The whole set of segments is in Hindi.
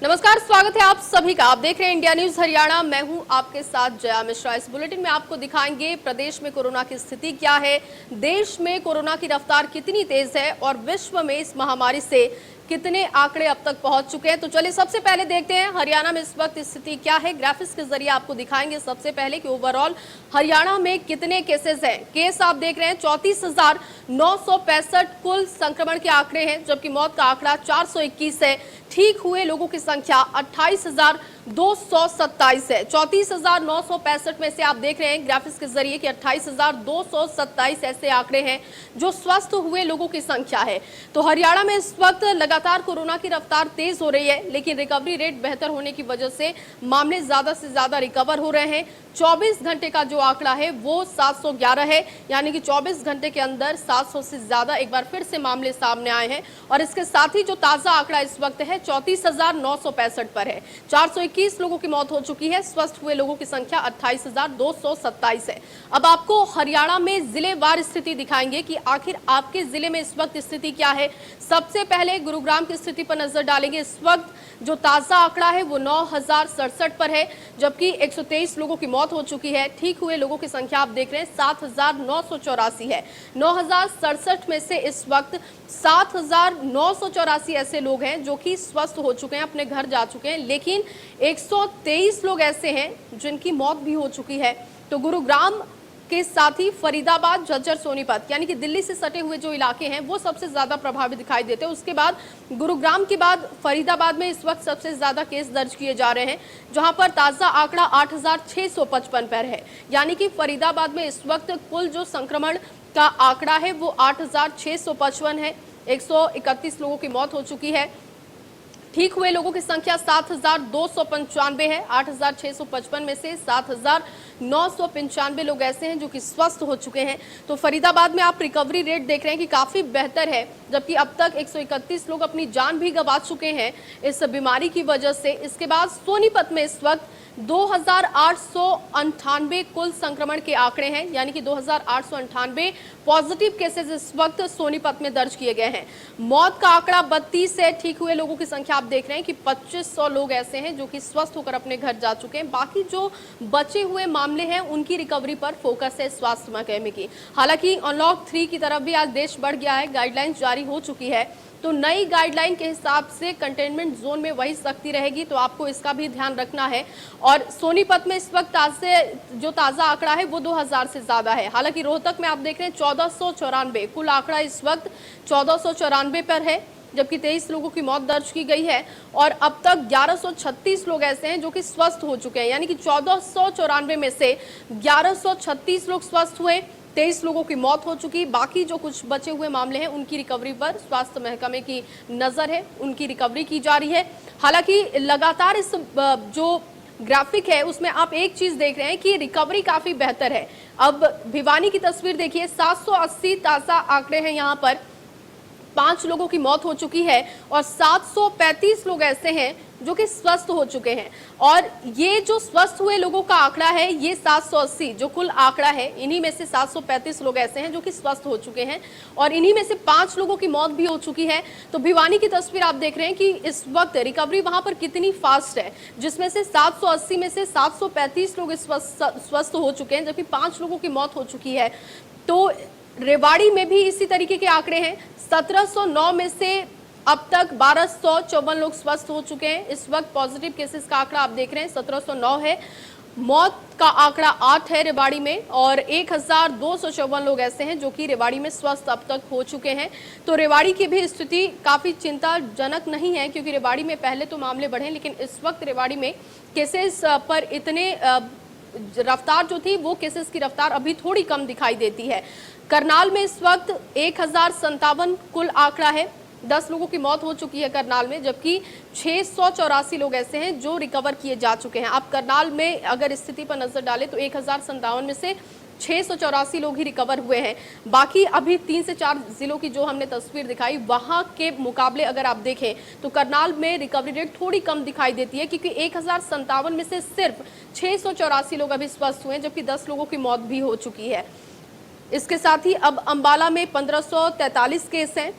नमस्कार, स्वागत है आप सभी का। आप देख रहे हैं इंडिया न्यूज हरियाणा। मैं हूं आपके साथ जया मिश्रा। इस बुलेटिन में आपको दिखाएंगे प्रदेश में कोरोना की स्थिति क्या है, देश में कोरोना की रफ्तार कितनी तेज है और विश्व में इस महामारी से कितने आंकड़े अब तक पहुंच चुके हैं। तो चलिए सबसे पहले देखते हैं हरियाणा में इस वक्त स्थिति क्या है। ग्राफिक्स के जरिए आपको दिखाएंगे सबसे पहले कि ओवरऑल हरियाणा में कितने केसेस हैं। केस आप देख रहे हैं 34,965 कुल संक्रमण के आंकड़े हैं, जबकि मौत का आंकड़ा 421 है। ठीक हुए लोगों की संख्या 28,227 है। 34,965 में से आप देख रहे हैं ग्राफिक्स के जरिए कि 28,227 ऐसे आंकड़े हैं जो स्वस्थ हुए लोगों की संख्या है। तो हरियाणा में इस वक्त लगातार कोरोना की रफ्तार तेज हो रही है, लेकिन रिकवरी रेट बेहतर होने की वजह से मामले ज्यादा से ज्यादा रिकवर हो रहे हैं। 24 घंटे का जो आंकड़ा है वो 711 है, यानी कि 24 घंटे के अंदर 700 से ज्यादा एक बार फिर से मामले सामने आए हैं। और इसके साथ ही जो ताजा आंकड़ा इस वक्त है 34,965 पर है। 421 लोगों की मौत हो चुकी है। स्वस्थ हुए लोगों की संख्या 28,227 है। अब आपको हरियाणा में जिलेवार स्थिति दिखाएंगे कि आखिर आपके जिले में इस वक्त स्थिति क्या है। सबसे पहले गुरुग्राम की स्थिति पर नजर डालेंगे। इस वक्त जो ताजा आंकड़ा है वो 9,067 पर है, जबकि 123 लोगों की मौत हो चुकी है। ठीक हुए लोगों की संख्या आप देख रहे हैं 7,984 है। 9,067 में से इस वक्त 7,984 ऐसे लोग हैं जो कि स्वस्थ हो चुके हैं, अपने घर जा चुके हैं, लेकिन 123 लोग ऐसे हैं जिनकी मौत भी हो चुकी है। तो गुरुग्राम के साथ ही फरीदाबाद, झज्जर, सोनीपत यानी कि दिल्ली से सटे हुए जो इलाके हैं वो सबसे ज्यादा प्रभावित दिखाई देते हैं। उसके बाद गुरुग्राम के बाद फरीदाबाद में इस वक्त सबसे ज्यादा केस दर्ज किए जा रहे हैं, जहां पर ताजा आंकड़ा 8,655 पर है। यानी कि फरीदाबाद में इस वक्त कुल जो संक्रमण का आंकड़ा है वो 8,655 है। 131 लोगों की मौत हो चुकी है। ठीक हुए लोगों की संख्या 7,295 है। 8,655 में से 7,995 लोग ऐसे हैं जो कि स्वस्थ हो चुके हैं। तो फरीदाबाद में आप रिकवरी रेट देख रहे हैं कि काफी बेहतर है, जबकि अब तक 131 लोग अपनी जान भी गंवा चुके हैं इस बीमारी की वजह से। इसके बाद सोनीपत में इस वक्त 2,898 कुल संक्रमण के आंकड़े हैं, यानी कि 2,898 पॉजिटिव केसेस इस वक्त सोनीपत में दर्ज किए गए हैं। मौत का आंकड़ा 32 है। ठीक हुए लोगों की संख्या आप देख रहे हैं कि 2,500 लोग ऐसे हैं जो कि स्वस्थ होकर अपने घर जा चुके हैं। बाकी जो बचे हुए मामले हैं उनकी रिकवरी पर फोकस है स्वास्थ्य महकमे की। हालांकि अनलॉक 3 की तरफ भी आज देश बढ़ गया है, गाइडलाइंस जारी हो चुकी है। तो नई गाइडलाइन के हिसाब से कंटेनमेंट जोन में वही सख्ती रहेगी, तो आपको इसका भी ध्यान रखना है। और सोनीपत में इस वक्त जो ताजा आंकड़ा है वो 2,000 से ज्यादा है। हालांकि रोहतक में आप देख रहे हैं 1,494 कुल आंकड़ा इस वक्त 1,494 पर है, जबकि 23 लोगों की मौत दर्ज की गई है। और अब तक 1,136 लोग ऐसे हैं जो कि स्वस्थ हो चुके हैं, यानी कि 1,494 में से 1,136 लोग स्वस्थ हुए, 23 लोगों की मौत हो चुकी। बाकी जो कुछ बचे हुए मामले हैं उनकी रिकवरी पर स्वास्थ्य महकमे की नजर है, उनकी रिकवरी की जा रही है। हालांकि लगातार इस जो ग्राफिक है उसमें आप एक चीज देख रहे हैं कि रिकवरी काफी बेहतर है। अब भिवानी की तस्वीर देखिए, 780 ताजा आंकड़े हैं यहाँ पर, 5 लोगों की मौत हो चुकी है और 735 लोग ऐसे हैं जो कि स्वस्थ हो चुके हैं। और ये जो स्वस्थ हुए लोगों का आंकड़ा है ये 780 जो कुल आंकड़ा है, इन्हीं में से 735 लोग ऐसे हैं जो कि स्वस्थ हो चुके हैं और इन्हीं में से 5 लोगों की मौत भी हो चुकी है। तो भिवानी की तस्वीर आप देख रहे हैं कि इस वक्त रिकवरी वहां पर कितनी फास्ट है, जिसमें से 780 में से 735 लोग स्वस्थ हो चुके हैं, जबकि 5 लोगों की मौत हो चुकी है। तो रेवाड़ी में भी इसी तरीके के आंकड़े हैं। 1,709 में से अब तक 1,254 लोग स्वस्थ हो चुके हैं। इस वक्त पॉजिटिव केसेस का आंकड़ा आप देख रहे हैं 1,709 है। मौत का आंकड़ा 8 है रेवाड़ी में और 1,254 लोग ऐसे हैं जो कि रेवाड़ी में स्वस्थ अब तक हो चुके हैं। तो रेवाड़ी की भी स्थिति काफी चिंताजनक नहीं है, क्योंकि रेवाड़ी में पहले तो मामले बढ़े, लेकिन इस वक्त रेवाड़ी में केसेस पर इतने रफ्तार जो थी वो केसेस की रफ्तार अभी थोड़ी कम दिखाई देती है। करनाल में इस वक्त 1,057 कुल आंकड़ा है। 10 लोगों की मौत हो चुकी है करनाल में, जबकि 684 लोग ऐसे हैं जो रिकवर किए जा चुके हैं। आप करनाल में अगर स्थिति पर नजर डालें तो 1,057 में से 684 लोग ही रिकवर हुए हैं। बाकी अभी 3 से 4 जिलों की जो हमने तस्वीर दिखाई वहां के मुकाबले अगर आप देखें तो करनाल में रिकवरी रेट थोड़ी कम दिखाई देती है, क्योंकि 1,057 में से सिर्फ 684 लोग अभी स्वस्थ हुए हैं, जबकि 10 लोगों की मौत भी हो चुकी है। इसके साथ ही अब अंबाला में 1,543 केस हैं,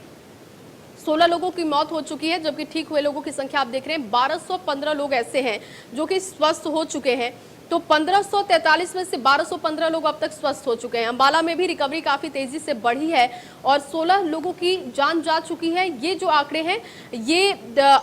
16 लोगों की मौत हो चुकी है, जबकि ठीक हुए लोगों की संख्या आप देख रहे हैं 1215 लोग ऐसे हैं जो कि स्वस्थ हो चुके हैं। तो 1543 में से 1215 लोग अब तक स्वस्थ हो चुके हैं। अंबाला में भी रिकवरी काफी तेजी से बढ़ी है और 16 लोगों की जान जा चुकी है। ये जो आंकड़े हैं ये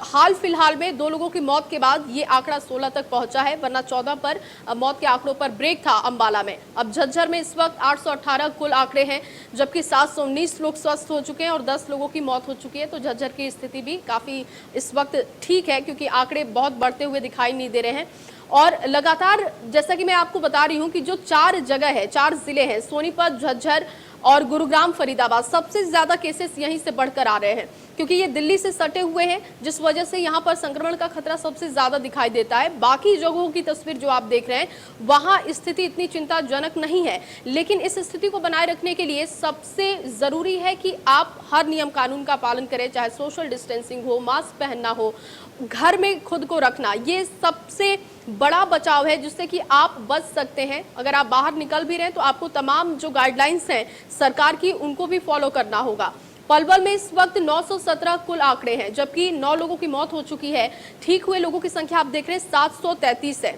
हाल फिलहाल में 2 लोगों की मौत के बाद ये आंकड़ा 16 तक पहुंचा है, वरना 14 पर मौत के आंकड़ों पर ब्रेक था अंबाला में। अब झज्जर में इस वक्त 818 कुल आंकड़े हैं, जबकि 719 लोग स्वस्थ हो चुके हैं और 10 लोगों की मौत हो चुकी है। तो झज्जर की स्थिति भी काफी इस वक्त ठीक है, क्योंकि आंकड़े बहुत बढ़ते हुए दिखाई नहीं दे रहे हैं। और लगातार जैसा कि मैं आपको बता रही हूं कि जो 4 जगह है, 4 जिले हैं, सोनीपत, झज्जर और गुरुग्राम, फरीदाबाद, सबसे ज्यादा केसेस यहीं से बढ़कर आ रहे हैं, क्योंकि ये दिल्ली से सटे हुए हैं, जिस वजह से यहाँ पर संक्रमण का खतरा सबसे ज्यादा दिखाई देता है। बाकी जगहों की तस्वीर जो आप देख रहे हैं वहां स्थिति इतनी चिंताजनक नहीं है, लेकिन इस स्थिति को बनाए रखने के लिए सबसे जरूरी है कि आप हर नियम कानून का पालन करें, चाहे सोशल डिस्टेंसिंग हो, मास्क पहनना हो, घर में खुद को रखना, ये सबसे बड़ा बचाव है जिससे कि आप बच सकते हैं। अगर आप बाहर निकल भी रहे हैं तो आपको तमाम जो गाइडलाइंस हैं सरकार की उनको भी फॉलो करना होगा। पलवल में इस वक्त 917 कुल आंकड़े हैं, जबकि 9 लोगों की मौत हो चुकी है। ठीक हुए लोगों की संख्या आप देख रहे हैं 733 है।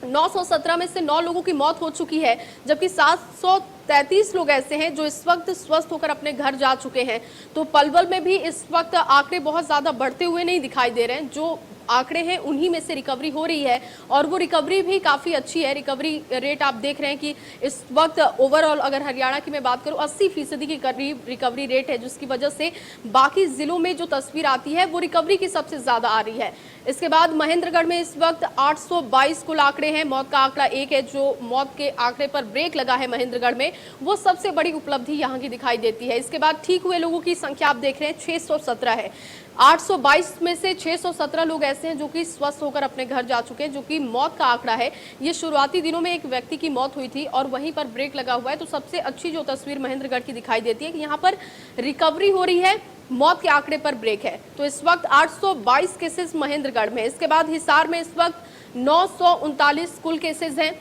917 में से 9 लोगों की मौत हो चुकी है, जबकि 733 लोग ऐसे हैं जो इस वक्त स्वस्थ होकर अपने घर जा चुके हैं। तो पलवल में भी इस वक्त आंकड़े बहुत ज्यादा बढ़ते हुए नहीं दिखाई दे रहे हैं। जो आंकड़े हैं उन्हीं में से रिकवरी हो रही है और वो रिकवरी भी काफी अच्छी है। रिकवरी रेट आप देख रहे हैं कि इस वक्त ओवरऑल अगर हरियाणा की मैं बात करूं 80% के करीब रिकवरी रेट है, जिसकी वजह से बाकी जिलों में जो तस्वीर आती है वो रिकवरी की सबसे ज्यादा आ रही है। इसके बाद महेंद्रगढ़ में इस वक्त 822 कुल आंकड़े हैं, मौत का आंकड़ा 1 है। जो मौत के आंकड़े पर ब्रेक लगा है महेंद्रगढ़ में, वो सबसे बड़ी उपलब्धि यहाँ की दिखाई देती है। इसके बाद ठीक हुए लोगों की संख्या आप देख रहे हैं 617 है। 822 में से 617 लोग ऐसे हैं जो कि स्वस्थ होकर अपने घर जा चुके हैं, जो कि मौत का आंकड़ा है। ये शुरुआती दिनों में एक व्यक्ति की मौत हुई थी और वहीं पर ब्रेक लगा हुआ है। तो सबसे अच्छी जो तस्वीर महेंद्रगढ़ की दिखाई देती है कि यहाँ पर रिकवरी हो रही है, मौत के आंकड़े पर ब्रेक है। तो इस वक्त 822 केसेस महेंद्रगढ़ में। इसके बाद हिसार में इस वक्त 939 कुल केसेस हैं,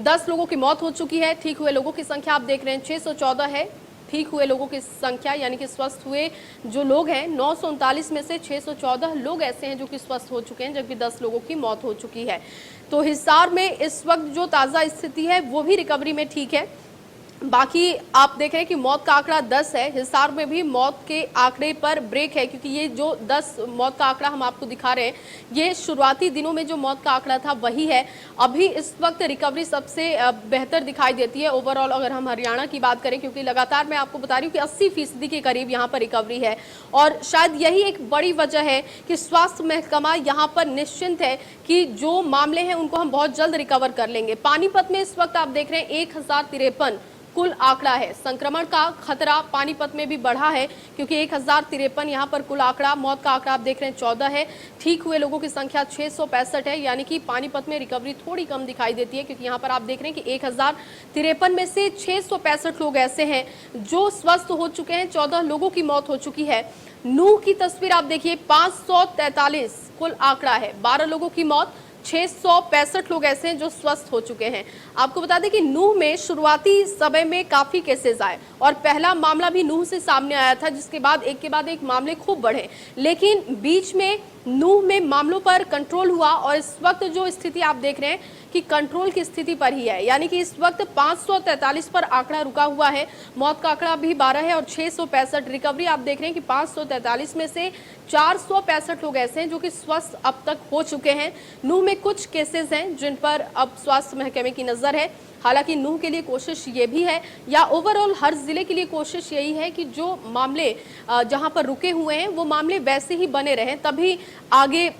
10 लोगों की मौत हो चुकी है। ठीक हुए लोगों की संख्या आप देख रहे हैं 614 है। ठीक हुए लोगों की संख्या यानी कि स्वस्थ हुए जो लोग हैं 939 में से 614 लोग ऐसे हैं जो कि स्वस्थ हो चुके हैं, जबकि 10 लोगों की मौत हो चुकी है। तो हिसार में इस वक्त जो ताज़ा स्थिति है वो भी रिकवरी में ठीक है। बाकी आप देख रहे हैं कि मौत का आंकड़ा 10 है। हिसार में भी मौत के आंकड़े पर ब्रेक है, क्योंकि ये जो 10 मौत का आंकड़ा हम आपको दिखा रहे हैं ये शुरुआती दिनों में जो मौत का आंकड़ा था वही है। अभी इस वक्त रिकवरी सबसे बेहतर दिखाई देती है ओवरऑल अगर हम हरियाणा की बात करें, क्योंकि लगातार मैं आपको बता रही हूँ कि 80% के करीब यहाँ पर रिकवरी है। और शायद यही एक बड़ी वजह है कि स्वास्थ्य महकमा यहाँ पर निश्चिंत है कि जो मामले हैं उनको हम बहुत जल्द रिकवर कर लेंगे। पानीपत में इस वक्त आप देख रहे हैं 1053 कुल आंकड़ा है। संक्रमण का खतरा पानीपत में भी बढ़ा है, क्योंकि 1053 यहाँ पर कुल आंकड़ा। मौत का आंकड़ा आप देख रहे हैं 14 है। ठीक हुए लोगों की संख्या 665 है, यानी कि पानीपत में रिकवरी थोड़ी कम दिखाई देती है, क्योंकि यहाँ पर आप देख रहे हैं कि 1053 में से 665 लोग ऐसे हैं जो स्वस्थ हो चुके हैं, 14 लोगों की मौत हो चुकी है। नूह की तस्वीर आप देखिए 543 कुल आंकड़ा है, 12 लोगों की मौत, 665 लोग ऐसे हैं जो स्वस्थ हो चुके हैं। आपको बता दें कि नूह में शुरुआती समय में काफी केसेस आए और पहला मामला भी नूह से सामने आया था, जिसके बाद एक मामले खूब बढ़े, लेकिन बीच में नूह में मामलों पर कंट्रोल हुआ और इस वक्त जो स्थिति आप देख रहे हैं कि कंट्रोल की स्थिति पर ही है, यानी कि इस वक्त 543 पर आंकड़ा रुका हुआ है। मौत का आंकड़ा भी 12 है और 665 रिकवरी आप देख रहे हैं कि 543 में से 465 लोग ऐसे हैं जो कि स्वस्थ अब तक हो चुके हैं। नूह में कुछ केसेस हैं जिन पर अब स्वास्थ्य महकमे की नजर है। हालांकि नूह के लिए कोशिश ये भी है, या ओवरऑल हर जिले के लिए कोशिश यही है कि जो मामले जहां पर रुके हुए हैं वो मामले वैसे ही बने रहें, तभी आगे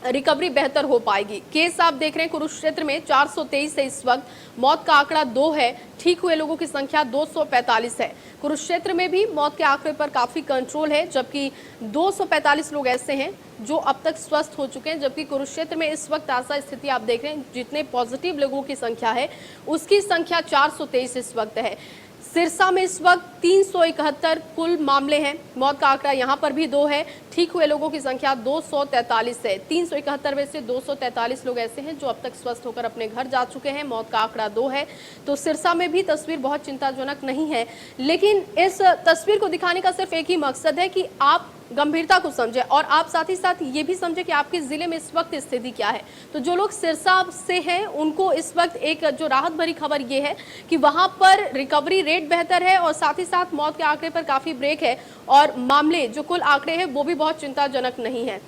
रिकवरी बेहतर हो पाएगी। केस आप देख रहे हैं कुरुक्षेत्र में 423 है इस वक्त, मौत का आंकड़ा 2 है। ठीक हुए लोगों की संख्या 245 है। कुरुक्षेत्र में भी मौत के आंकड़े पर काफी कंट्रोल है, जबकि 245 लोग ऐसे हैं जो अब तक स्वस्थ हो चुके हैं। जबकि कुरुक्षेत्र में इस वक्त ताजा स्थिति आप देख रहे हैं, जितने पॉजिटिव लोगों की संख्या है उसकी संख्या 423 इस वक्त है। सिरसा में इस वक्त 371 कुल मामले हैं, मौत का आंकड़ा यहाँ पर भी 2 है। ठीक हुए लोगों की संख्या 243 है। 371 में से 243 लोग ऐसे हैं जो अब तक स्वस्थ होकर अपने घर जा चुके हैं, मौत का आंकड़ा 2 है। तो सिरसा में भी तस्वीर बहुत चिंताजनक नहीं है, लेकिन इस तस्वीर को दिखाने का सिर्फ एक ही मकसद है कि आप गंभीरता को समझे और आप साथ ही साथ ये भी समझे कि आपके जिले में इस वक्त स्थिति क्या है। तो जो लोग सिरसा से हैं उनको इस वक्त एक जो राहत भरी खबर ये है कि वहां पर रिकवरी रेट बेहतर है और साथ ही साथ मौत के आंकड़े पर काफी ब्रेक है और मामले जो कुल आंकड़े हैं वो भी बहुत चिंताजनक नहीं है।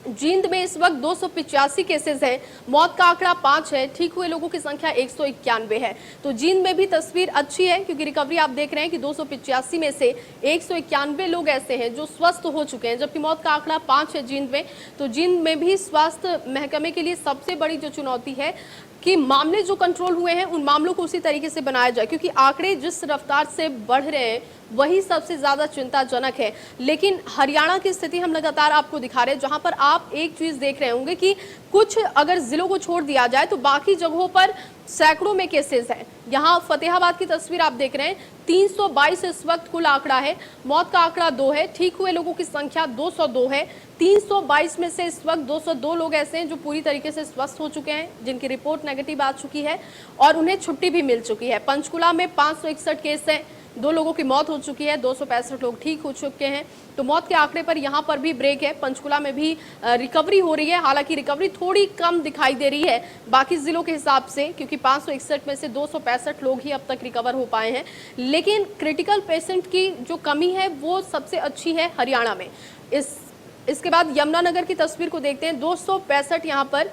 जींद में इस वक्त 285 केसेस हैं, मौत का आंकड़ा 5 है, ठीक हुए लोगों की संख्या 191 है। तो जींद में भी तस्वीर अच्छी है क्योंकि रिकवरी आप देख रहे हैं कि 285 में से 191 लोग ऐसे हैं जो स्वस्थ हो चुके हैं, जबकि मौत का आंकड़ा 5 है जींद में। तो जींद में भी स्वास्थ्य महकमे के लिए सबसे बड़ी जो चुनौती है कि मामले जो कंट्रोल हुए हैं उन मामलों को उसी तरीके से बनाया जाए, क्योंकि आंकड़े जिस रफ्तार से बढ़ रहे हैं वही सबसे ज्यादा चिंताजनक है। लेकिन हरियाणा की स्थिति हम लगातार आपको दिखा रहे हैं, जहां पर आप एक चीज देख रहे होंगे कि कुछ अगर जिलों को छोड़ दिया जाए तो बाकी जगहों पर सैकड़ों में केसेस हैं। यहाँ फतेहाबाद की तस्वीर आप देख रहे हैं, 322 इस वक्त कुल आंकड़ा है, मौत का आंकड़ा 2 है, ठीक हुए लोगों की संख्या 202 है। 322 में से इस वक्त 202 लोग ऐसे हैं जो पूरी तरीके से स्वस्थ हो चुके हैं, जिनकी रिपोर्ट नेगेटिव आ चुकी है और उन्हें छुट्टी भी मिल चुकी है। पंचकुला में 561 केस हैं, 2 लोगों की मौत हो चुकी है, 265 लोग ठीक हो चुके हैं। तो मौत के आंकड़े पर यहाँ पर भी ब्रेक है। पंचकुला में भी रिकवरी हो रही है, हालांकि रिकवरी थोड़ी कम दिखाई दे रही है बाकी जिलों के हिसाब से, क्योंकि 561 में से 265 लोग ही अब तक रिकवर हो पाए हैं। लेकिन क्रिटिकल पेशेंट की जो कमी है वो सबसे अच्छी है हरियाणा में। इसके बाद यमुनानगर की तस्वीर को देखते हैं, 265 यहाँ पर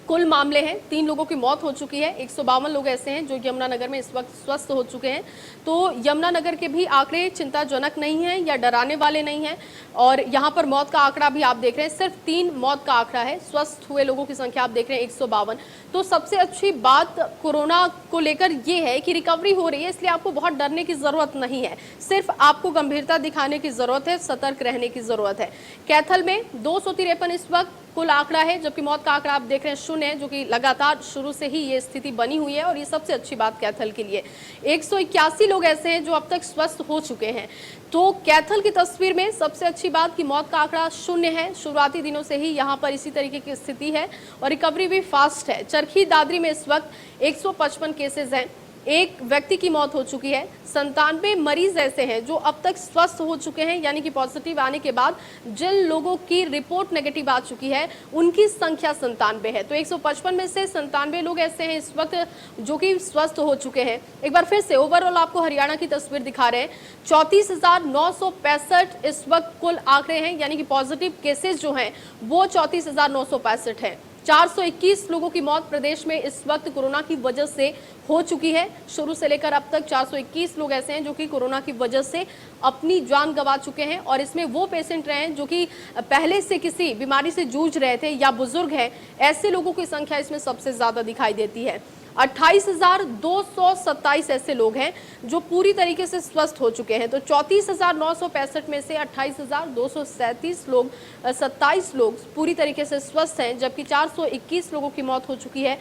कुल मामले हैं, 3 लोगों की मौत हो चुकी है, 152 लोग ऐसे हैं जो यमुनानगर में इस वक्त स्वस्थ हो चुके हैं। तो यमुनानगर के भी आंकड़े चिंताजनक नहीं हैं या डराने वाले नहीं हैं। और यहाँ पर मौत का आंकड़ा भी आप देख रहे हैं, सिर्फ 3 मौत का आंकड़ा है, स्वस्थ हुए लोगों की संख्या आप देख रहे हैं 152। तो सबसे अच्छी बात कोरोना को लेकर ये है कि रिकवरी हो रही है, इसलिए आपको बहुत डरने की जरूरत नहीं है, सिर्फ आपको गंभीरता दिखाने की जरूरत है, सतर्क रहने की जरूरत है। कैथल में 253 इस वक्त कुल आंकड़ा है, जबकि मौत का आंकड़ा आप देख रहे हैं 0 है, जो कि लगातार शुरू से ही ये स्थिति बनी हुई है और ये सबसे अच्छी बात कैथल के लिए। 181 लोग ऐसे हैं जो अब तक स्वस्थ हो चुके हैं। तो कैथल की तस्वीर में सबसे अच्छी बात कि मौत का आंकड़ा 0 है, शुरुआती दिनों से ही यहाँ पर इसी तरीके की स्थिति है और रिकवरी भी फास्ट है। चरखी दादरी में इस वक्त 155 केसेस हैं, 1 व्यक्ति की मौत हो चुकी है, 97 मरीज ऐसे हैं जो अब तक स्वस्थ हो चुके हैं, यानी कि पॉजिटिव आने के बाद जिन लोगों की रिपोर्ट नेगेटिव आ चुकी है उनकी संख्या 97 है। तो 155 में से 97 लोग ऐसे हैं इस वक्त जो कि स्वस्थ हो चुके हैं। एक बार फिर से ओवरऑल आपको हरियाणा की तस्वीर दिखा रहे हैं, 34,965 इस वक्त कुल आंकड़े हैं, यानी कि पॉजिटिव केसेस जो हैं वो 34,965 है। 421 लोगों की मौत प्रदेश में इस वक्त कोरोना की वजह से हो चुकी है। शुरू से लेकर अब तक 421 लोग ऐसे हैं जो कि कोरोना की वजह से अपनी जान गंवा चुके हैं और इसमें वो पेशेंट रहे हैं जो कि पहले से किसी बीमारी से जूझ रहे थे या बुजुर्ग हैं, ऐसे लोगों की संख्या इसमें सबसे ज्यादा दिखाई देती है। 28,227 ऐसे लोग हैं जो पूरी तरीके से स्वस्थ हो चुके हैं। तो 34,965 में से 28,237 लोग 27 लोग पूरी तरीके से स्वस्थ हैं, जबकि 421 लोगों की मौत हो चुकी है।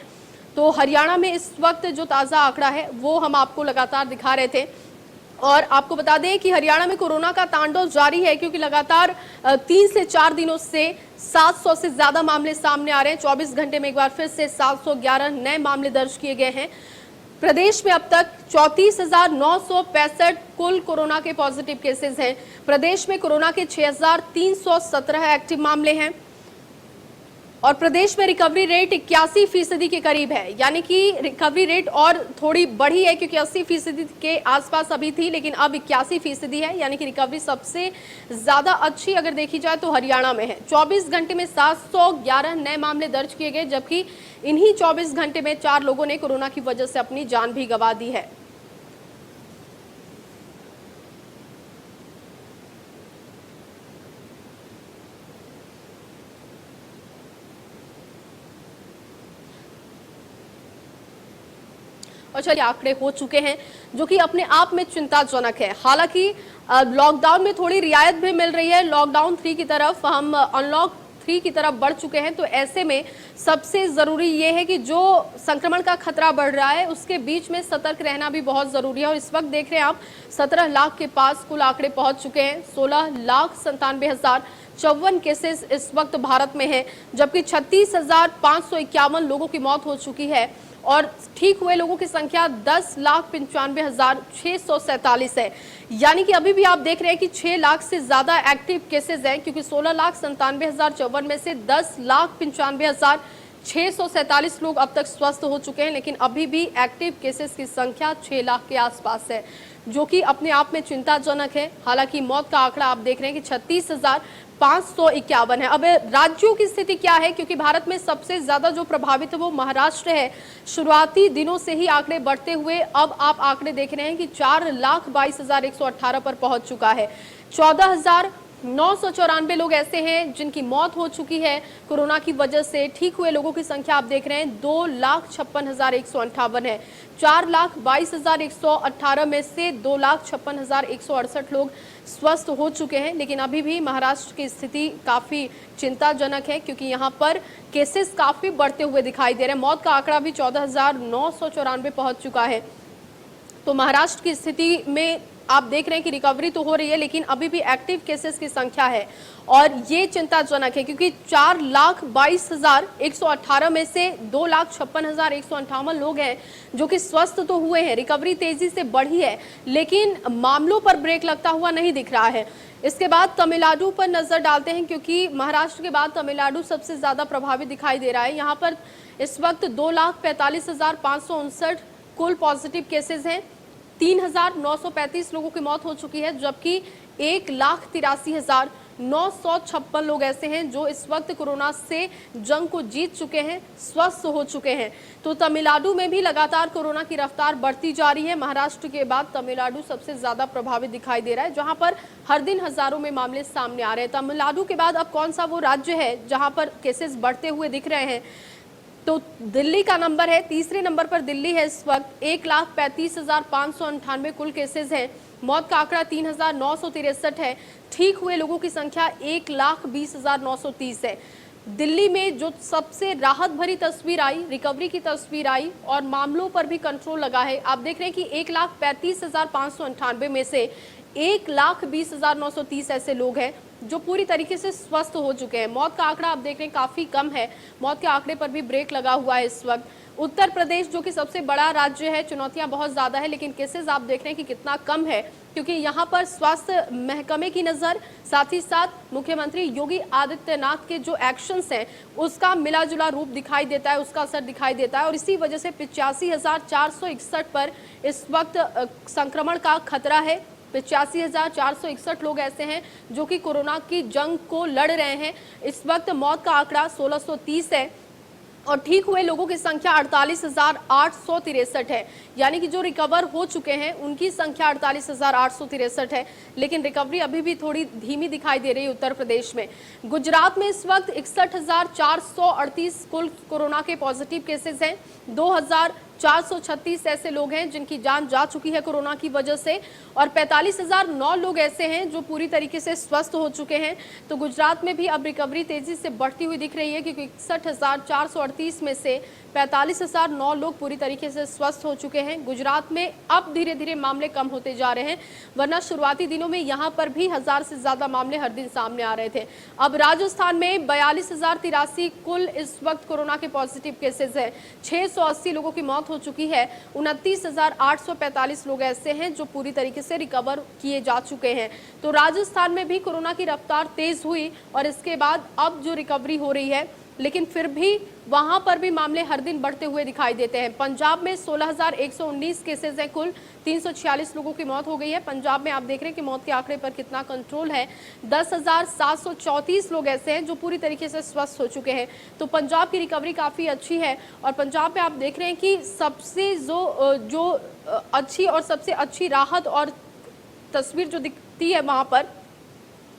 तो हरियाणा में इस वक्त जो ताज़ा आंकड़ा है वो हम आपको लगातार दिखा रहे थे और आपको बता दें कि हरियाणा में कोरोना का तांडव जारी है, क्योंकि लगातार 3 से 4 दिनों से 700 से ज्यादा मामले सामने आ रहे हैं। 24 घंटे में एक बार फिर से 711 नए मामले दर्ज किए गए हैं। प्रदेश में अब तक 34,965 कुल कोरोना के पॉजिटिव केसेस हैं। प्रदेश में कोरोना के 6,317 एक्टिव मामले हैं और प्रदेश में रिकवरी रेट 81% के करीब है, यानी कि रिकवरी रेट और थोड़ी बढ़ी है क्योंकि 80% के आसपास अभी थी, लेकिन अब 81% है, यानी कि रिकवरी सबसे ज्यादा अच्छी अगर देखी जाए तो हरियाणा में है। 24 घंटे में 711 नए मामले दर्ज किए गए, जबकि इन्हीं 24 घंटे में 4 लोगों ने कोरोना की वजह से अपनी जान भी गंवा दी है। और चलिए आंकड़े हो चुके हैं जो कि अपने आप में चिंताजनक है। हालांकि लॉकडाउन में थोड़ी रियायत भी मिल रही है, लॉकडाउन 3 की तरफ हम अनलॉक 3 की तरफ बढ़ चुके हैं। तो ऐसे में सबसे जरूरी ये है कि जो संक्रमण का खतरा बढ़ रहा है उसके बीच में सतर्क रहना भी बहुत जरूरी है। और इस वक्त देख रहे हैं आप 17 लाख के पास कुल आंकड़े पहुंच चुके हैं। 16,97,054 केसेस इस वक्त भारत में है, जबकि 36,551 लोगों की मौत हो चुकी है और ठीक हुए लोगों की संख्या 10,95,647 है। यानी कि अभी भी आप देख रहे हैं कि 6 लाख से ज्यादा एक्टिव केसेस हैं, क्योंकि 16,97,054 में से 10,95,647 लोग अब तक स्वस्थ हो चुके हैं। लेकिन अभी भी एक्टिव केसेस की संख्या 6 लाख के आसपास है, जो कि अपने आप में चिंताजनक है। हालांकि मौत का आंकड़ा आप देख रहे हैं कि 36,551 है। अब राज्यों की स्थिति क्या है, क्योंकि भारत में सबसे ज्यादा जो प्रभावित है वो महाराष्ट्र है। शुरुआती दिनों से ही आंकड़े बढ़ते हुए अब आप आंकड़े देख रहे हैं कि 4,22,118 पर पहुंच चुका है। 14,994 लोग ऐसे हैं जिनकी मौत हो चुकी है कोरोना की वजह से। ठीक हुए लोगों की संख्या आप देख रहे हैं 2,56,158 है। 4,22,118 में से 2,56,168 लोग स्वस्थ हो चुके हैं। लेकिन अभी भी महाराष्ट्र की स्थिति काफी चिंताजनक है, क्योंकि यहां पर केसेस काफी बढ़ते हुए दिखाई दे रहे हैं। मौत का आंकड़ा भी 14,994 पहुंच चुका है। तो महाराष्ट्र की स्थिति में आप देख रहे हैं कि रिकवरी तो हो रही है, लेकिन अभी भी एक्टिव केसेस की संख्या है और ये चिंताजनक है, क्योंकि 4,22,118 में से 2,56,158 लोग हैं जो कि स्वस्थ तो हुए हैं। रिकवरी तेजी से बढ़ी है, लेकिन मामलों पर ब्रेक लगता हुआ नहीं दिख रहा है। इसके बाद तमिलनाडु पर नजर डालते हैं, क्योंकि महाराष्ट्र के बाद तमिलनाडु सबसे ज्यादा प्रभावित दिखाई दे रहा है। यहाँ पर इस वक्त 2,45,559 कुल पॉजिटिव केसेस हैं। 3,935 लोगों की मौत हो चुकी है, जबकि 1,83,956 लोग ऐसे हैं जो इस वक्त कोरोना से जंग को जीत चुके हैं, स्वस्थ हो चुके हैं। तो तमिलनाडु में भी लगातार कोरोना की रफ्तार बढ़ती जा रही है। महाराष्ट्र के बाद तमिलनाडु सबसे ज्यादा प्रभावित दिखाई दे रहा है, जहां पर हर दिन हजारों में मामले सामने आ रहे हैं। तमिलनाडु के बाद अब कौन सा वो राज्य है जहां पर केसेस बढ़ते हुए दिख रहे हैं, तो दिल्ली का नंबर है। तीसरे नंबर पर दिल्ली है इस वक्त। 1,35,598 कुल केसेस हैं। मौत का आंकड़ा 3,963 है। ठीक हुए लोगों की संख्या 1,20,930 है। दिल्ली में जो सबसे राहत भरी तस्वीर आई, रिकवरी की तस्वीर आई और मामलों पर भी कंट्रोल लगा है। आप देख रहे हैं कि 1,35,598 में से 1,20,930 ऐसे लोग हैं जो पूरी तरीके से स्वस्थ हो चुके हैं। मौत का आंकड़ा आप देख रहे हैं काफी कम है। मौत के आंकड़े पर भी ब्रेक लगा हुआ है इस वक्त। उत्तर प्रदेश जो कि सबसे बड़ा राज्य है, चुनौतियां बहुत ज्यादा है, लेकिन केसेस आप देख रहे हैं कि कितना कम है, क्योंकि यहाँ पर स्वास्थ्य महकमे की नजर, साथ ही साथ मुख्यमंत्री योगी आदित्यनाथ के जो एक्शंस हैं उसका मिला जुला रूप दिखाई देता है, उसका असर दिखाई देता है। और इसी वजह से 85,461 पर इस वक्त संक्रमण का खतरा है। 85,461 लोग ऐसे हैं जो कि कोरोना की जंग को लड़ रहे हैं। इस वक्त मौत का आंकड़ा 1,630 है और ठीक हुए लोगों की संख्या 48,863 है। यानी कि जो रिकवर हो चुके हैं उनकी संख्या 48,863 है, लेकिन रिकवरी अभी भी थोड़ी धीमी दिखाई दे रही है उत्तर प्रदेश में। गुजरात में इस वक्त 61,438 कुल कोरोना के पॉजिटिव केसेस हैं। 2,436 ऐसे लोग हैं जिनकी जान जा चुकी है कोरोना की वजह से, और 45,009 लोग ऐसे हैं जो पूरी तरीके से स्वस्थ हो चुके हैं। तो गुजरात में भी अब रिकवरी तेजी से बढ़ती हुई दिख रही है, क्योंकि 61,438 में से 45,009 लोग पूरी तरीके से स्वस्थ हो चुके हैं। गुजरात में अब धीरे धीरे मामले कम होते जा रहे हैं, वरना शुरुआती दिनों में यहाँ पर भी 1,000 से ज्यादा मामले हर दिन सामने आ रहे थे। अब राजस्थान में 42,083 कुल इस वक्त कोरोना के पॉजिटिव केसेस हैं। 680 लोगों की मौत हो चुकी है। 29,845 लोग ऐसे हैं जो पूरी तरीके से रिकवर किए जा चुके हैं। तो राजस्थान में भी कोरोना की रफ्तार तेज हुई और इसके बाद अब जो रिकवरी हो रही है, लेकिन फिर भी वहां पर भी मामले हर दिन बढ़ते हुए दिखाई देते हैं। पंजाब में 16,119 केसेस हैं कुल, 346 लोगों की मौत हो गई है। पंजाब में आप देख रहे हैं कि मौत के आंकड़े पर कितना कंट्रोल है। 10,734 लोग ऐसे हैं जो पूरी तरीके से स्वस्थ हो चुके हैं। तो पंजाब की रिकवरी काफ़ी अच्छी है और पंजाब में आप देख रहे हैं कि सबसे जो अच्छी और सबसे अच्छी राहत और तस्वीर जो दिखती है वहाँ पर,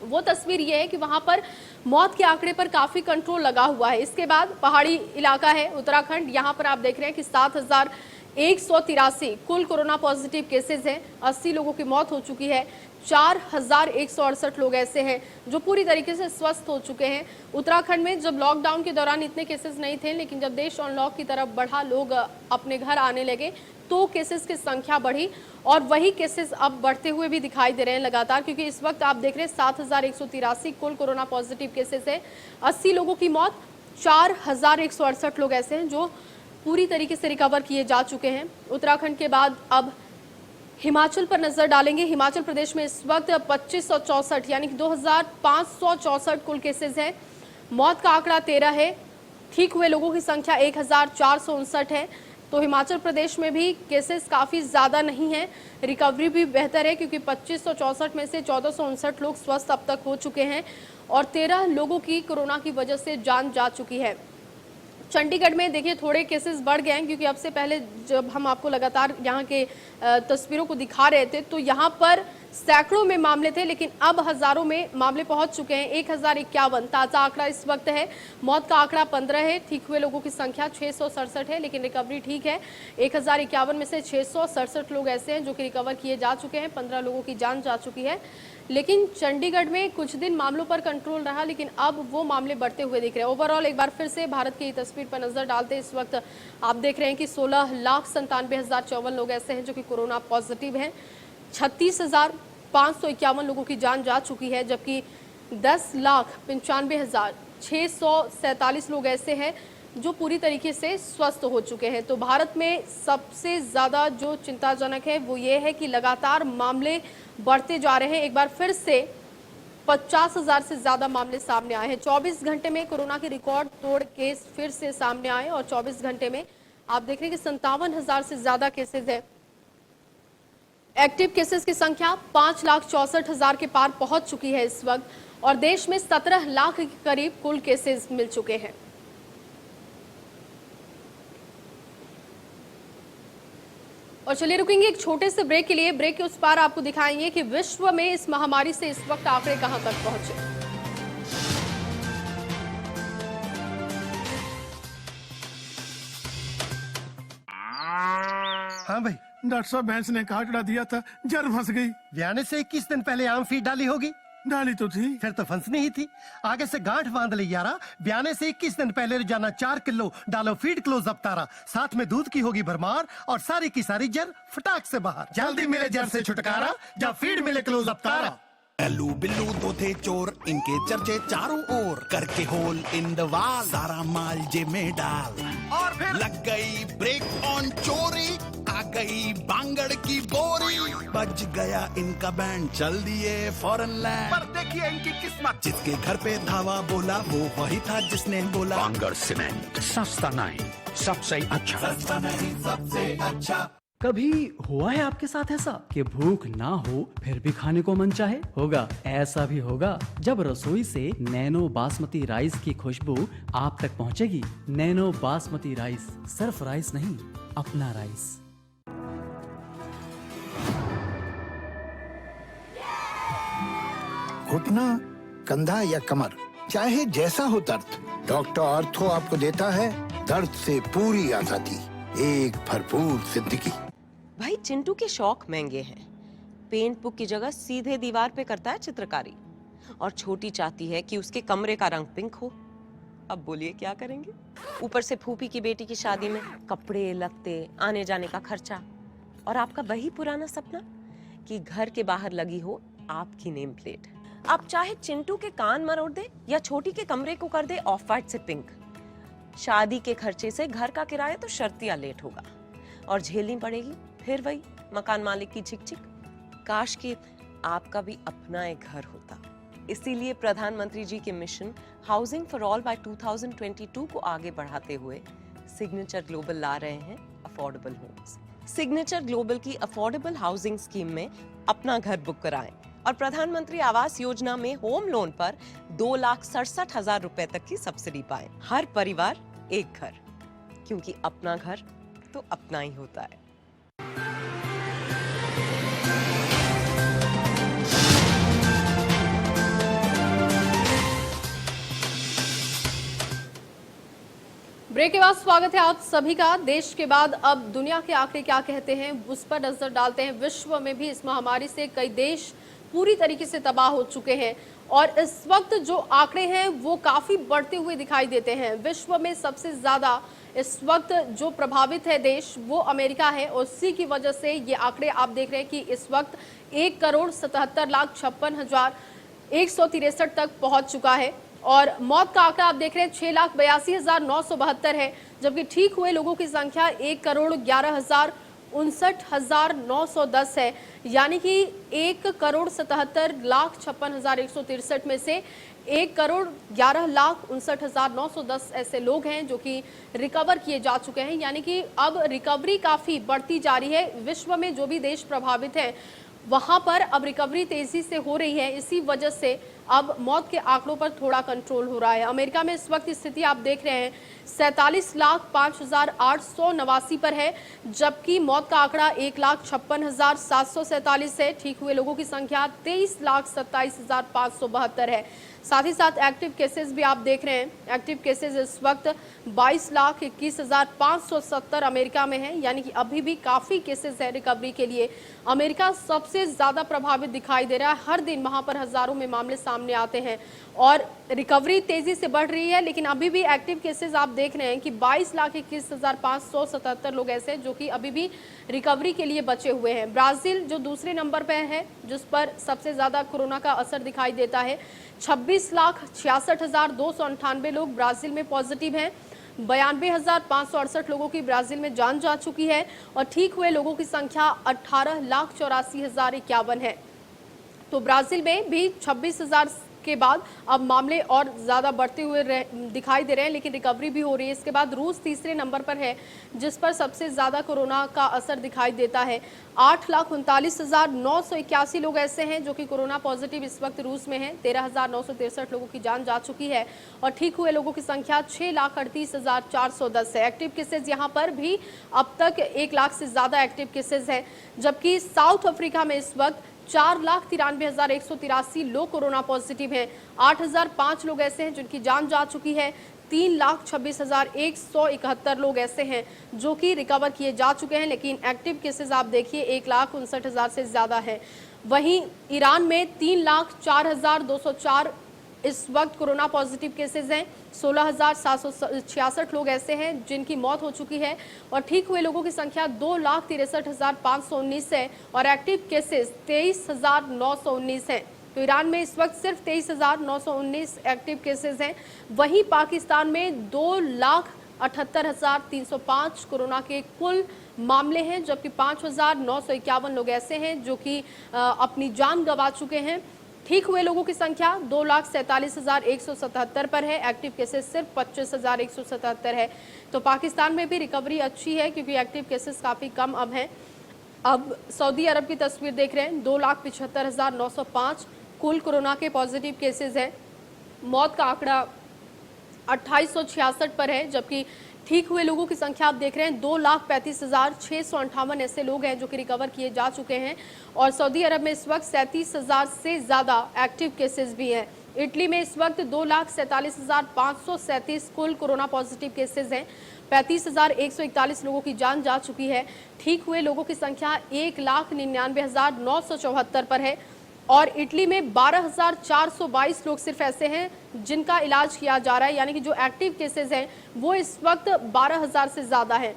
वो तस्वीर ये है कि वहाँ पर मौत के आंकड़े पर काफ़ी कंट्रोल लगा हुआ है। इसके बाद पहाड़ी इलाका है उत्तराखंड, यहाँ पर आप देख रहे हैं कि 7,183 कुल कोरोना पॉजिटिव केसेस हैं। 80 लोगों की मौत हो चुकी है। 4,168 लोग ऐसे हैं जो पूरी तरीके से स्वस्थ हो चुके हैं। उत्तराखंड में जब लॉकडाउन के दौरान इतने केसेस नहीं थे, लेकिन जब देश अनलॉक की तरफ बढ़ा, लोग अपने घर आने लगे, तो केसेस की संख्या बढ़ी और वही केसेस अब बढ़ते हुए भी दिखाई दे रहे हैं लगातार, क्योंकि इस वक्त आप देख रहे हैं 7,183 कुल कोरोना पॉजिटिव केसेस है। 80 लोगों की मौत, 4,168 लोग ऐसे हैं जो पूरी तरीके से रिकवर किए जा चुके हैं। उत्तराखंड के बाद अब हिमाचल पर नजर डालेंगे। हिमाचल प्रदेश में इस वक्त 2564 यानी कि 2564 कुल केसेस हैं। मौत का आंकड़ा 13 है। ठीक हुए लोगों की संख्या 1459 है। तो हिमाचल प्रदेश में भी केसेस काफ़ी ज़्यादा नहीं है, रिकवरी भी बेहतर है क्योंकि 2564 में से 1459 लोग स्वस्थ अब तक हो चुके हैं और 13 लोगों की कोरोना की वजह से जान जा चुकी है। चंडीगढ़ में देखिए थोड़े केसेस बढ़ गए हैं क्योंकि अब से पहले जब हम आपको लगातार यहाँ के तस्वीरों को दिखा रहे थे तो यहाँ पर सैकड़ों में मामले थे, लेकिन अब हजारों में मामले पहुंच चुके हैं। 1051 ताज़ा आंकड़ा इस वक्त है। मौत का आंकड़ा 15 है। ठीक हुए लोगों की संख्या 667 है, लेकिन रिकवरी ठीक है। 1051 में से 667 लोग ऐसे हैं जो कि रिकवर किए जा चुके हैं। 15 लोगों की जान जा चुकी है। लेकिन चंडीगढ़ में कुछ दिन मामलों पर कंट्रोल रहा, लेकिन अब वो मामले बढ़ते हुए दिख रहे हैं। ओवरऑल एक बार फिर से भारत की तस्वीर पर नजर डालते हैं। इस वक्त आप देख रहे हैं कि 16,97,054 लोग ऐसे हैं जो कि कोरोना पॉजिटिव हैं। 36,551 लोगों की जान जा चुकी है, जबकि 10,95,647 लोग ऐसे हैं जो पूरी तरीके से स्वस्थ हो चुके हैं। तो भारत में सबसे ज़्यादा जो चिंताजनक है वो ये है कि लगातार मामले बढ़ते जा रहे हैं। एक बार फिर से 50,000 से ज़्यादा मामले सामने आए हैं। 24 घंटे में कोरोना के रिकॉर्ड तोड़ केस फिर से सामने आए और 24 घंटे में आप देख रहे हैं कि 57,000 से ज़्यादा केसेज है। एक्टिव केसेस की संख्या 5,64,000 के पार पहुंच चुकी है इस वक्त और देश में 17 लाख के करीब कुल केसेस मिल चुके हैं। और चलिए रुकेंगे एक छोटे से ब्रेक के लिए। ब्रेक के उस पार आपको दिखाएंगे कि विश्व में इस महामारी से इस वक्त आंकड़े कहां तक पहुंचे। हाँ भाई, डॉक्टर साहब भैंस ने काटड़ा दिया था, जर फंस गई। ब्याने से 21 दिन पहले आम फीड डाली होगी। डाली तो थी, फिर तो फंसनी ही थी। आगे से गांठ बांध ली यारा। ब्याने से 21 दिन पहले रोजाना 4 किलो डालो फीड क्लोज अप तारा। साथ में दूध की होगी भरमार और सारी की सारी जर फटाक से बाहर। जल्दी मिले जर से छुटकारा जब फीड मिले क्लोज अप तारा। एलू बिल्लू दो थे चोर, इनके चर्चे चारों ओर। करके होल इन द वाल, सारा माल जेब में डाल। और फिर लग गई ब्रेक ऑन चोरी, आ गई बांगड़ की बोरी। बज गया इनका बैंड, चल दिए फॉरेन लैंड। पर देखिए इनकी किस्मत, जिसके घर पे धावा बोला वो वही था जिसने बोला बांगड़ सीमेंट, सस्ता नहीं सबसे अच्छा। सस्ता नहीं सबसे अच्छा। कभी हुआ है आपके साथ ऐसा कि भूख ना हो फिर भी खाने को मन चाहे? होगा, ऐसा भी होगा जब रसोई से नैनो बासमती राइस की खुशबू आप तक पहुंचेगी। नैनो बासमती राइस सिर्फ राइस नहीं, अपना राइस। घुटना, कंधा या कमर, चाहे जैसा हो दर्द, डॉक्टर ऑर्थो आपको देता है दर्द से पूरी आजादी, एक भरपूर जिंदगी। भाई चिंटू के शौक महंगे हैं। पेंट बुक की जगह सीधे दीवार पे करता है चित्रकारी और छोटी चाहती है कि उसके कमरे का रंग पिंक हो। अब बोलिए क्या करेंगे? ऊपर से फूफी की बेटी की शादी में कपड़े लत्ते, आने जाने का खर्चा और आपका वही पुराना सपना कि घर के बाहर लगी हो आपकी नेम प्लेट। आप चाहे चिंटू के कान मरोड़ दे या छोटी के कमरे को कर दे ऑफ वाइट से पिंक, शादी के खर्चे से घर का किराया तो शर्तिया लेट होगा और झेलनी पड़ेगी फिर वही मकान मालिक की झिक झिक। काश कि आपका भी अपना एक घर होता। इसीलिए प्रधानमंत्री जी के mission housing for all by 2022 को आगे बढ़ाते हुए सिग्नेचर ग्लोबल ला रहे हैं अफोर्डेबल होम्स। सिग्नेचर ग्लोबल की अफोर्डेबल हाउसिंग स्कीम में अपना घर बुक कराएं और प्रधानमंत्री आवास योजना में होम लोन पर 2,67,000 रुपए तक की सब्सिडी पाएं। हर परिवार एक घर, क्योंकि अपना घर तो अपना ही होता है। ब्रेक के बाद स्वागत है आप सभी का। देश के बाद अब दुनिया के आंकड़े क्या कहते हैं उस पर नजर डालते हैं। विश्व में भी इस महामारी से कई देश पूरी तरीके से तबाह हो चुके हैं और इस वक्त जो आंकड़े हैं वो काफी बढ़ते हुए दिखाई देते हैं। विश्व में सबसे ज्यादा इस वक्त जो प्रभावित है देश वो अमेरिका है और उसी की वजह से ये आंकड़े आप देख रहे हैं कि इस वक्त 1,77,56,163 तक पहुंच चुका है और मौत का आंकड़ा आप देख रहे हैं 6,82,972 है, जबकि ठीक हुए लोगों की संख्या 1,11,59,910 है, यानी कि 1,77,56,163 में से 1,11,59,910 ऐसे लोग हैं जो कि रिकवर किए जा चुके हैं। यानी कि अब रिकवरी काफी बढ़ती जा रही है। विश्व में जो भी देश प्रभावित है वहां पर अब रिकवरी तेजी से हो रही है, इसी वजह से अब मौत के आंकड़ों पर थोड़ा कंट्रोल हो रहा है। अमेरिका में इस वक्त स्थिति आप देख रहे हैं 47,05,889 पर है, जबकि मौत का आंकड़ा 1,56,747 है। ठीक हुए लोगों की संख्या 23,27,572 है। साथ ही साथ एक्टिव केसेस भी आप देख रहे हैं, एक्टिव केसेस इस वक्त 22,21,570 अमेरिका में है, यानी कि अभी भी काफी केसेस है रिकवरी के लिए। अमेरिका सबसे ज्यादा प्रभावित दिखाई दे रहा है, हर दिन वहां पर हजारों में मामले सामने आते हैं और रिकवरी तेजी से बढ़ रही है, लेकिन अभी भी एक्टिव केसेस आप देख रहे हैं कि 22,21,577 लोग ऐसे जो कि अभी भी रिकवरी के लिए बचे हुए हैं। ब्राजील जो दूसरे नंबर पर है, जिस पर सबसे ज्यादा कोरोना का असर दिखाई देता है, 26,66,298 लोग ब्राजील में पॉजिटिव हैं। 92,568 लोगों की ब्राजील में जान जा चुकी है और ठीक हुए लोगों की संख्या 18,84,051 है। तो ब्राजील में भी 26,000 के बाद अब मामले और ज्यादा बढ़ते हुए दिखाई दे रहे हैं, लेकिन रिकवरी भी हो रही है। इसके बाद रूस तीसरे नंबर पर है, जिस पर सबसे ज्यादा कोरोना का असर दिखाई देता है। 8,39,981 लोग ऐसे हैं जो कि कोरोना पॉजिटिव इस वक्त रूस में हैं। 13,963 लोगों की जान जा चुकी है और ठीक हुए लोगों की संख्या 6,38,410 है। एक्टिव केसेस यहाँ पर भी अब तक 1 लाख से ज्यादा एक्टिव केसेस है, जबकि साउथ अफ्रीका में इस वक्त 4,93,183 लोग कोरोना पॉजिटिव हैं। 8,005 लोग ऐसे हैं जिनकी जान जा चुकी है। 3,26,171 लोग ऐसे हैं जो कि रिकवर किए जा चुके हैं, लेकिन एक्टिव केसेस आप देखिए 1,59,000 से ज्यादा है। वहीं ईरान में 3,04,204 इस वक्त कोरोना पॉजिटिव केसेस हैं। 16,766 लोग ऐसे हैं जिनकी मौत हो चुकी है और ठीक हुए लोगों की संख्या 2,63,519 है और एक्टिव केसेस 23,919 हैं। तो ईरान में इस वक्त सिर्फ 23,919 एक्टिव केसेस हैं। वहीं पाकिस्तान में 2,78,305 कोरोना के कुल मामले हैं, जबकि 5,951 लोग ऐसे हैं जो कि अपनी जान गंवा चुके हैं। ठीक हुए लोगों की संख्या 2,47,177 पर है। एक्टिव केसेस सिर्फ 25,177 है। तो पाकिस्तान में भी रिकवरी अच्छी है क्योंकि एक्टिव केसेस काफ़ी कम अब हैं। अब सऊदी अरब की तस्वीर देख रहे हैं, 2,75,905 कुल कोरोना के पॉजिटिव केसेस हैं। मौत का आंकड़ा 2866 पर है, जबकि ठीक हुए लोगों की संख्या आप देख रहे हैं 2,35,658 ऐसे लोग हैं जो कि रिकवर किए जा चुके हैं और सऊदी अरब में इस वक्त 37,000 से ज़्यादा एक्टिव केसेस भी हैं। इटली में इस वक्त 2,47,537 कुल कोरोना पॉजिटिव केसेस हैं। 35,141 लोगों की जान जा चुकी है। ठीक हुए लोगों की संख्या 1,99,974 पर है और इटली में 12,422 लोग सिर्फ ऐसे हैं जिनका इलाज किया जा रहा है, यानी कि जो एक्टिव केसेस हैं वो इस वक्त 12,000 से ज़्यादा हैं।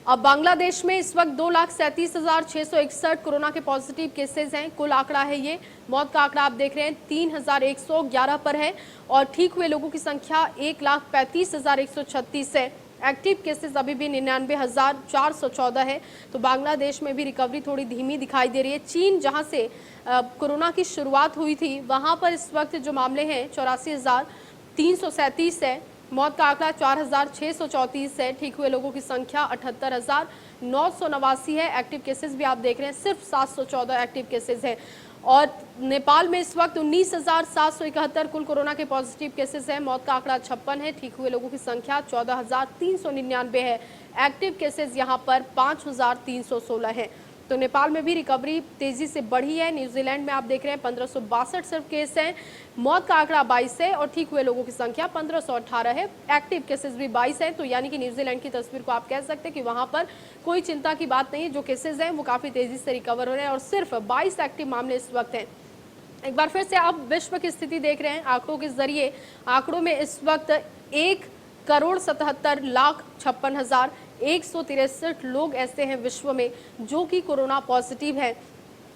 अब बांग्लादेश में इस वक्त 2,37,661 कोरोना के पॉजिटिव केसेस हैं, कुल आंकड़ा है ये। मौत का आंकड़ा आप देख रहे हैं 3,111 पर है और ठीक हुए लोगों की संख्या 1,35,136 है। एक्टिव केसेस अभी भी 99,414 है। तो बांग्लादेश में भी रिकवरी थोड़ी धीमी दिखाई दे रही है। चीन जहां से कोरोना की शुरुआत हुई थी वहां पर इस वक्त जो मामले हैं 84,337 है। मौत का आंकड़ा 4,634 है। ठीक हुए लोगों की संख्या 78,989 है। एक्टिव केसेस भी आप देख रहे हैं सिर्फ 714 एक्टिव केसेस हैं और नेपाल में इस वक्त 19,771 कुल कोरोना के पॉजिटिव केसेस हैं। मौत का आंकड़ा 56 है। ठीक हुए लोगों की संख्या 14,399 है। एक्टिव केसेस यहां पर 5,316 है। तो नेपाल में भी रिकवरी तेजी से बढ़ी है। न्यूजीलैंड में आप देख रहे हैं 1,562 सिर्फ केस हैं। मौत का आंकड़ा 22 है और ठीक हुए लोगों की संख्या 1,518 है। एक्टिव केसेस भी 22 हैं। तो यानी कि न्यूजीलैंड की तस्वीर को आप कह सकते हैं कि वहां पर कोई चिंता की बात नहीं है। जो केसेस हैं वो काफ़ी तेजी से रिकवर हो रहे हैं और सिर्फ 22 एक्टिव मामले इस वक्त हैं। एक बार फिर से आप विश्व की स्थिति देख रहे हैं आंकड़ों के जरिए। आंकड़ों में इस वक्त 1,77,56,163 लोग ऐसे हैं विश्व में जो कि कोरोना पॉजिटिव हैं।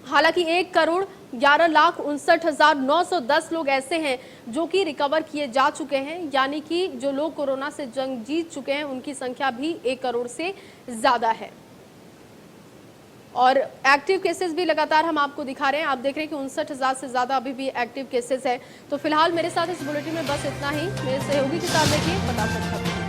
हालांकि 1,11,59,910 लोग ऐसे हैं जो कि रिकवर किए जा चुके हैं, यानी कि जो लोग कोरोना से जंग जीत चुके हैं उनकी संख्या भी 1 करोड़ से ज्यादा है। और एक्टिव केसेस भी लगातार हम आपको दिखा रहे हैं। आप देख रहे हैं कि 59,000 से ज्यादा अभी भी एक्टिव केसेस है। तो फिलहाल मेरे साथ इस बुलेटिन में बस इतना ही। मेरे सहयोगी के साथ देखिए फटाफट खबर।